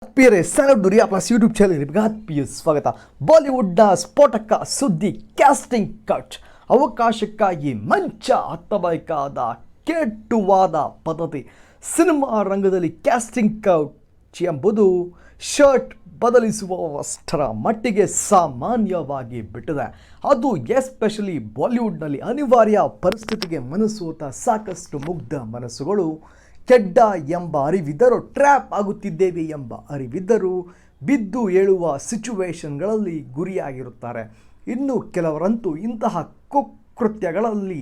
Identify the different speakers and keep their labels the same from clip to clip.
Speaker 1: ಪ್ರಿಯರೇ salad ದುರಿಯಾ plus YouTube channel ನಿಮಗೆ ಸ್ವಾಗತ. ಬಾಲಿವುಡ್ನ ಸ್ಫೋಟಕ ಸುದ್ದಿ ಕ್ಯಾಸ್ಟಿಂಗ್ ಕಟ್. ಅವಕಾಶಕ್ಕಾಗಿ ಮಂಚ ಹತ್ತಬೇಕಾದ ಕೆಟ್ಟುವಾದ ಪದ್ಧತಿ. ಸಿನಿಮಾ ರಂಗದಲ್ಲಿ ಕ್ಯಾಸ್ಟಿಂಗ್ ಕೌಚ್ ಎಂಬುದು ಶರ್ಟ್ ಬದಲಿಸುವಷ್ಟರ ಮಟ್ಟಿಗೆ ಸಾಮಾನ್ಯವಾಗಿ ಬಿಟ್ಟಿದೆ. ಅದು ಎಸ್ಪೆಷಲಿ ಬಾಲಿವುಡ್ನಲ್ಲಿ ಅನಿವಾರ್ಯ ಪರಿಸ್ಥಿತಿಗೆ ಮನಸೋತ ಸಾಕಷ್ಟು ಮುಗ್ಧ ಮನಸ್ಸುಗಳು ಕೆಡ್ಡ ಎಂಬ ಅರಿವಿದ್ದರೂ, ಟ್ರ್ಯಾಪ್ ಆಗುತ್ತಿದ್ದೇವೆ ಎಂಬ ಅರಿವಿದ್ದರೂ ಬಿದ್ದು ಏಳುವ ಸಿಚುವೇಶನ್ಗಳಲ್ಲಿ ಗುರಿಯಾಗಿರುತ್ತಾರೆ. ಇನ್ನು ಕೆಲವರಂತೂ ಇಂತಹ ಕುಕೃತ್ಯಗಳಲ್ಲಿ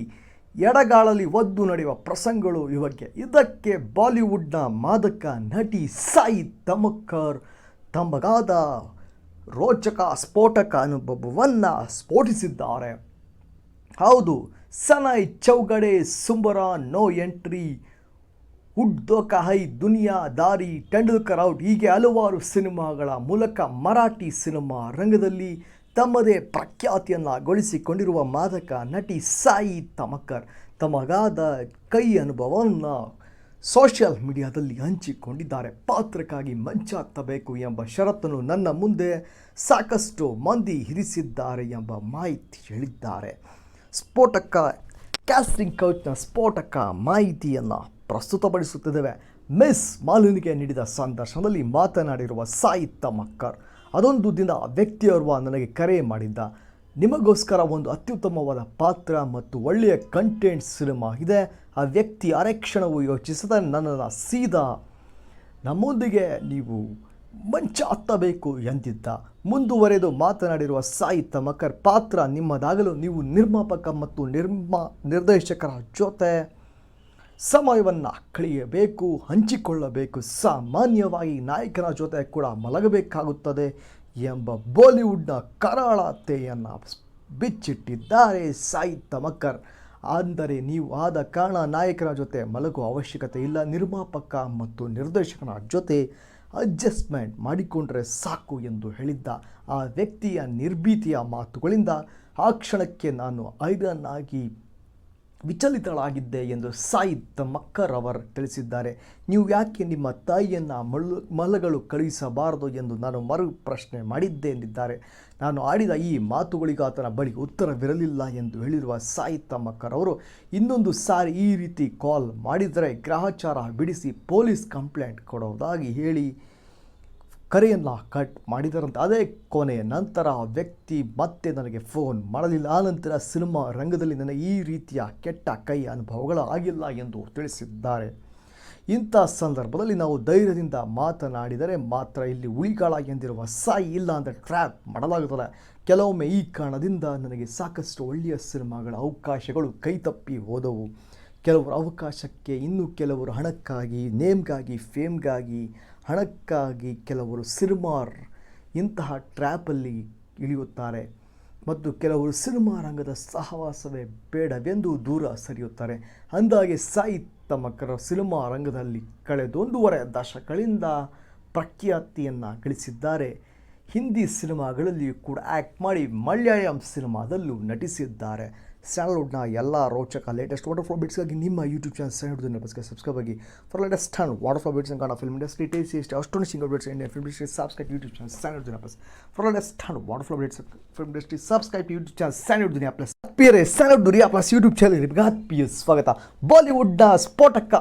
Speaker 1: ಎಡಗಾಳಲ್ಲಿ ಒದ್ದು ನಡೆಯುವ ಪ್ರಸಂಗಗಳು ಇವೆ. ಇದಕ್ಕೆ ಬಾಲಿವುಡ್ನ ಮಾದಕ ನಟಿ ಸಾಯಿ ತಮಕ್ಕರ್ ತಮ್ಮಗಾದ ರೋಚಕ ಸ್ಫೋಟಕ ಅನುಭವವನ್ನು ಸ್ಫೋಟಿಸಿದ್ದಾರೆ. ಹೌದು, ಸನೈ ಚೌಗಡೆ, ಸುಂಬರ, ನೋ ಎಂಟ್ರಿ, ಹುಡ್ ಧೋಕಾ ಹೈ, ದುನಿಯಾ ದಾರಿ, ತೆಂಡೂಲ್ಕರ್ ಔಟ್ ಹೀಗೆ ಹಲವಾರು ಸಿನಿಮಾಗಳ ಮೂಲಕ ಮರಾಠಿ ಸಿನಿಮಾ ರಂಗದಲ್ಲಿ ತಮ್ಮದೇ ಪ್ರಖ್ಯಾತಿಯನ್ನು ಗಳಿಸಿಕೊಂಡಿರುವ ಮಾದಕ ನಟಿ ಸಾಯಿ ತಮಕ್ಕರ್ ತಮಗಾದ ಕೈ ಅನುಭವವನ್ನು ಸೋಷಿಯಲ್ ಮೀಡಿಯಾದಲ್ಲಿ ಹಂಚಿಕೊಂಡಿದ್ದಾರೆ. ಪಾತ್ರಕ್ಕಾಗಿ ಮಂಚ ಹತ್ತಬೇಕು ಎಂಬ ಷರತ್ತನ್ನು ನನ್ನ ಮುಂದೆ ಸಾಕಷ್ಟು ಮಂದಿ ಇರಿಸಿದ್ದಾರೆ ಎಂಬ ಮಾಹಿತಿ ಹೇಳಿದ್ದಾರೆ. ಸ್ಫೋಟಕ ಕ್ಯಾಸ್ಟಿಂಗ್ ಕೌಚ್ನ ಸ್ಫೋಟಕ ಮಾಹಿತಿಯನ್ನು ಪ್ರಸ್ತುತಪಡಿಸುತ್ತಿದ್ದೇವೆ. ಮಿಸ್ ಮಾಲಿನಿಗೆ ನೀಡಿದ ಸಂದರ್ಶನದಲ್ಲಿ ಮಾತನಾಡಿರುವ ಸಾಯಿ ತಮಕ್ಕರ್, ಅದೊಂದು ದಿನ ವ್ಯಕ್ತಿಯೋರ್ವ ನನಗೆ ಕರೆ ಮಾಡಿದ್ದ. ನಿಮಗೋಸ್ಕರ ಒಂದು ಅತ್ಯುತ್ತಮವಾದ ಪಾತ್ರ ಮತ್ತು ಒಳ್ಳೆಯ ಕಂಟೆಂಟ್ ಸಿನಿಮಾ ಇದೆ. ಆ ವ್ಯಕ್ತಿ ಅರೆಕ್ಷಣವು ಯೋಚಿಸದೆ ನನ್ನನ್ನು ಸೀದಾ ನಮ್ಮೊಂದಿಗೆ ನೀವು ಮಂಚ ಹತ್ತಬೇಕು ಎಂದಿದ್ದ. ಮುಂದುವರೆದು ಮಾತನಾಡಿರುವ ಸಾಯಿ ತಮಕ್ಕರ್, ಪಾತ್ರ ನಿಮ್ಮದಾಗಲು ನೀವು ನಿರ್ಮಾಪಕ ಮತ್ತು ನಿರ್ದೇಶಕರ ಜೊತೆ ಸಮಯವನ್ನು ಕಳೆಯಬೇಕು, ಹಂಚಿಕೊಳ್ಳಬೇಕು. ಸಾಮಾನ್ಯವಾಗಿ ನಾಯಕನ ಜೊತೆ ಕೂಡ ಮಲಗಬೇಕಾಗುತ್ತದೆ ಎಂಬ ಬಾಲಿವುಡ್ನ ಕರಾಳತೆಯನ್ನು ಬಿಚ್ಚಿಟ್ಟಿದ್ದಾರೆ ಸಾಯಿ ತಮಕ್ಕರ್. ಅಂದರೆ ನೀವು ಆದ ಕಾರಣ ನಾಯಕನ ಜೊತೆ ಮಲಗುವ ಅವಶ್ಯಕತೆ ಇಲ್ಲ, ನಿರ್ಮಾಪಕ ಮತ್ತು ನಿರ್ದೇಶಕನ ಜೊತೆ ಅಡ್ಜಸ್ಟ್ಮೆಂಟ್ ಮಾಡಿಕೊಂಡ್ರೆ ಸಾಕು ಎಂದು ಹೇಳಿದ್ದ. ಆ ವ್ಯಕ್ತಿಯ ನಿರ್ಭೀತಿಯ ಮಾತುಗಳಿಂದ ಆ ಕ್ಷಣಕ್ಕೆ ನಾನು ಐರನ್ ಆಗಿ ವಿಚಲಿತಳಾಗಿದ್ದೆ ಎಂದು ಸಾಯಿ ತಮಕ್ಕರ್ ಅವರು ತಿಳಿಸಿದ್ದಾರೆ. ನೀವು ಯಾಕೆ ನಿಮ್ಮ ತಾಯಿಯನ್ನು ಮಲಗಲು ಕಳುಹಿಸಬಾರದು ಎಂದು ನಾನು ಮರು ಪ್ರಶ್ನೆ ಮಾಡಿದ್ದೆ ಎಂದಿದ್ದಾರೆ. ನಾನು ಆಡಿದ ಈ ಮಾತುಗಳಿಗೆ ಆತನ ಬಳಿ ಉತ್ತರವಿರಲಿಲ್ಲ ಎಂದು ಹೇಳಿರುವ ಸಾಯಿ ತಮಕ್ಕರ್ ಅವರು, ಇನ್ನೊಂದು ಸಾರಿ ಈ ರೀತಿ ಕಾಲ್ ಮಾಡಿದರೆ ಗ್ರಹಚಾರ ಬಿಡಿಸಿ ಪೊಲೀಸ್ ಕಂಪ್ಲೇಂಟ್ ಕೊಡೋದಾಗಿ ಹೇಳಿ ಕರೆಯನ್ನು ಕಟ್ ಮಾಡಿದರಂತೆ. ಅದೇ ಕೊನೆಯ ನಂತರ ಆ ವ್ಯಕ್ತಿ ಮತ್ತೆ ನನಗೆ ಫೋನ್ ಮಾಡಲಿಲ್ಲ. ಆನಂತರ ಸಿನಿಮಾ ರಂಗದಲ್ಲಿ ನನಗೆ ಈ ರೀತಿಯ ಕೆಟ್ಟ ಕೈ ಅನುಭವಗಳು ಆಗಿಲ್ಲ ಎಂದು ತಿಳಿಸಿದ್ದಾರೆ. ಇಂಥ ಸಂದರ್ಭದಲ್ಲಿ ನಾವು ಧೈರ್ಯದಿಂದ ಮಾತನಾಡಿದರೆ ಮಾತ್ರ ಇಲ್ಲಿ ಉಳಿಗಾಳ ಎಂದಿರುವ ಸಾಯಿ, ಇಲ್ಲ ಅಂದರೆ ಟ್ರ್ಯಾಪ್ ಮಾಡಲಾಗುತ್ತದೆ. ಕೆಲವೊಮ್ಮೆ ಈ ಕಾರಣದಿಂದ ನನಗೆ ಸಾಕಷ್ಟು ಒಳ್ಳೆಯ ಸಿನಿಮಾಗಳ ಅವಕಾಶಗಳು ಕೈತಪ್ಪಿ ಹೋದವು. ಕೆಲವರು ಅವಕಾಶಕ್ಕೆ, ಇನ್ನು ಕೆಲವರು ಹಣಕ್ಕಾಗಿ, ನೇಮ್ಗಾಗಿ, ಫೇಮ್ಗಾಗಿ, ಹಣಕ್ಕಾಗಿ ಕೆಲವರು ಸಿನಿಮಾರ್ ಇಂತಹ ಟ್ರ್ಯಾಪಲ್ಲಿ ಇಳಿಯುತ್ತಾರೆ ಮತ್ತು ಕೆಲವರು ಸಿನಿಮಾ ರಂಗದ ಸಹವಾಸವೇ ಬೇಡವೆಂದು ದೂರ ಸರಿಯುತ್ತಾರೆ. ಅಂದಾಗೆ ಸಾಯಿ ತಮಕ್ಕರ್ ಸಿನಿಮಾ ರಂಗದಲ್ಲಿ ಕಳೆದ 1.5 ದಶಕಗಳಿಂದ ಪ್ರಖ್ಯಾತಿಯನ್ನು ಗಳಿಸಿದ್ದಾರೆ. ಹಿಂದಿ ಸಿನಿಮಾಗಳಲ್ಲಿಯೂ ಕೂಡ ಆ್ಯಕ್ಟ್ ಮಾಡಿ ಮಲಯಾಳಂ ಸಿನಿಮಾದಲ್ಲೂ ನಟಿಸಿದ್ದಾರೆ. ಸ್ಯಾಂಡಲ್ವುಡ್ನ ಎಲ್ಲ ರೋಚಕ ಲೇಟೆಸ್ಟ್ ವಾಟರ್ಫ್ಲೋ ಬಿಟ್ಸ್ಗಾಗಿ ನಿಮ್ಮ ಯೂಟ್ಯೂಬ್ ಚಾನಲ್ ಸ್ಯಾಂಡಲ್ವುಡ್ ಸಬ್ಸ್ಕ್ರೈಬ್ ಆಗಿ. For latest and water flow bits and film industry taste ಅಷ್ಟೊಂದು single bits Indian film industry subscribe YouTube channel Sandalwood plus. For latest and water flow bits film industry subscribe YouTube channel Sandalwood plus. ಪ್ರಿಯರೇ Sandalwood plus YouTube channel ನಿಮಗೆ ಸ್ವಾಗತ. ಬಾಲಿವುಡ್ನ ಸ್ಫೋಟಕ